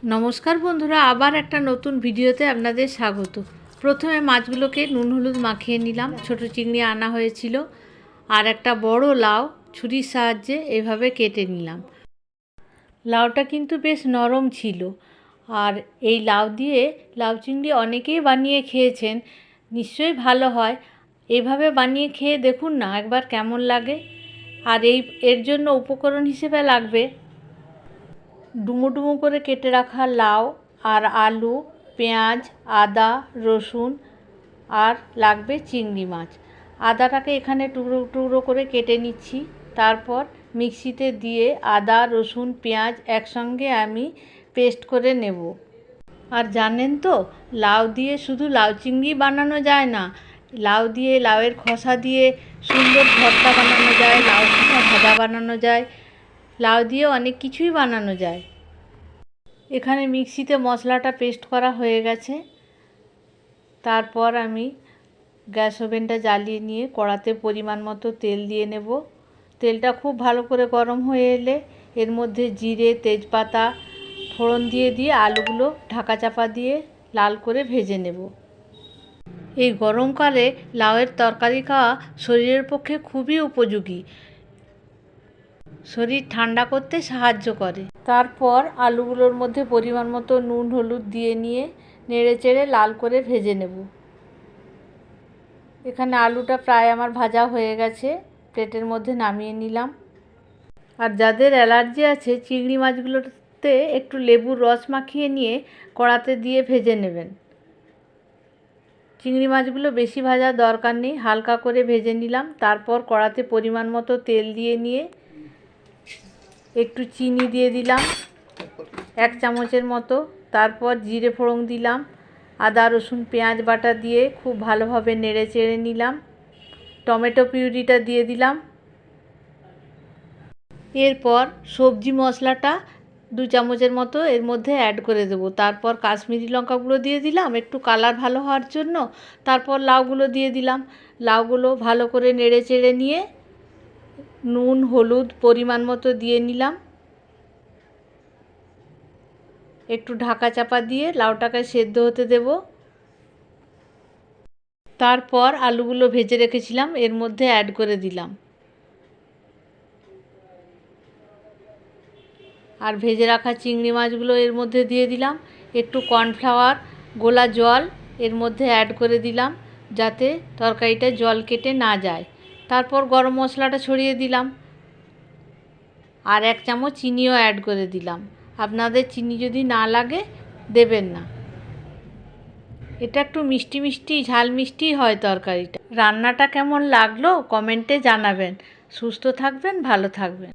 নমস্কার বন্ধুরা, আবার একটা নতুন ভিডিওতে আপনাদের স্বাগত। প্রথমে মাছগুলোকে নুন হলুদ মাখিয়ে নিলাম। ছোট চিংড়ি আনা হয়েছিল, আর একটা বড় লাউ ছুরির সাহায্যে এভাবে কেটে নিলাম। লাউটা কিন্তু বেশ নরম ছিল। আর এই লাউ দিয়ে লাউ চিংড়ি অনেকেই বানিয়ে খেয়েছেন, নিশ্চয়ই ভালো হয়। এভাবে বানিয়ে খেয়ে দেখুন না একবার কেমন লাগে। আর এর জন্য উপকরণ হিসেবে লাগবে ডুমো ডুমো করে কেটে রাখা লাউ আর আলু, পেঁয়াজ, আদা, রসুন, আর লাগবে চিংড়ি মাছ। আদাটাকে এখানে টুকরো টুকরো করে কেটে নিচ্ছি। তারপর মিক্সিতে দিয়ে আদা, রসুন, পেঁয়াজ একসঙ্গে আমি পেস্ট করে নেব। আর জানেন তো, লাউ দিয়ে শুধু লাউ চিংড়ি বানানো যায় না, লাউ দিয়ে লাউয়ের খোসা দিয়ে সুন্দর ভর্তা বানানো যায়, লাউ খোসা ভাজা বানানো যায়, লাউ দিয়ে অনেক কিছুই বানানো যায়। এখানে মিক্সিতে মশলাটা পেস্ট করা হয়ে গেছে। তারপর আমি গ্যাস ওভেনটা জ্বালিয়ে নিয়ে কড়াতে পরিমাণ মতো তেল দিয়ে নেব। তেলটা খুব ভালো করে গরম হয়ে এলে এর মধ্যে জিরে, তেজপাতা ফোড়ন দিয়ে আলুগুলো ঢাকা চাপা দিয়ে লাল করে ভেজে নেব। এই গরমকালে লাউয়ের তরকারি খাওয়া শরীরের পক্ষে খুবই উপযোগী, শরীর ঠান্ডা করতে সাহায্য করে। তারপর আলুগুলোর মধ্যে পরিমাণ মতো নুন হলুদ দিয়ে নিয়ে নেড়ে চেড়ে লাল করে ভেজে নেব। এখানে আলুটা প্রায় আমার ভাজা হয়ে গেছে, প্লেটের মধ্যে নামিয়ে নিলাম। আর যাদের অ্যালার্জি আছে, চিংড়ি মাছগুলোতে একটু লেবুর রস মাখিয়ে নিয়ে কড়াতে দিয়ে ভেজে নেবেন। চিংড়ি মাছগুলো বেশি ভাজার দরকার নেই, হালকা করে ভেজে নিলাম। তারপর কড়াতে পরিমাণ মতো তেল দিয়ে নিয়ে একটু চিনি দিয়ে দিলাম 1 চামচের মতো। তারপর জিরে ফোড়ন দিলাম, আদা রসুন পেঁয়াজ বাটা দিয়ে খুব ভালোভাবে নেড়ে চেড়ে নিলাম। টমেটো পিউরিটা দিয়ে দিলাম। এরপর সবজি মশলাটা 2 চামচের মতো এর মধ্যে অ্যাড করে দেবো। তারপর কাশ্মীরি লঙ্কা গুঁড়ো দিয়ে দিলাম একটু কালার ভালো হওয়ার জন্য। তারপর লাউগুলো দিয়ে দিলাম। লাউগুলো ভালো করে নেড়ে চেড়ে নিয়ে নুন হলুদ পরিমাণ মতো দিয়ে নিলাম। একটু ঢাকা চাপা দিয়ে লাউটাকে সেদ্ধ হতে দেব। তারপর আলুগুলো ভেজে রেখেছিলাম এর মধ্যে অ্যাড করে দিলাম। আর ভেজে রাখা চিংড়ি মাছগুলো এর মধ্যে দিয়ে দিলাম। একটু কর্নফ্লাওয়ার গোলা জল এর মধ্যে অ্যাড করে দিলাম, যাতে তরকারিটা জল কেটে না যায়। তারপর গরম মশলাটা ছড়িয়ে দিলাম, আর 1 চামচ চিনিও অ্যাড করে দিলাম। আপনাদের চিনি যদি না লাগে দেবেন না। এটা একটু মিষ্টি মিষ্টি ঝাল মিষ্টি হয় তরকারিটা। রান্নাটা কেমন লাগলো কমেন্টে জানাবেন। সুস্থ থাকবেন, ভালো থাকবেন।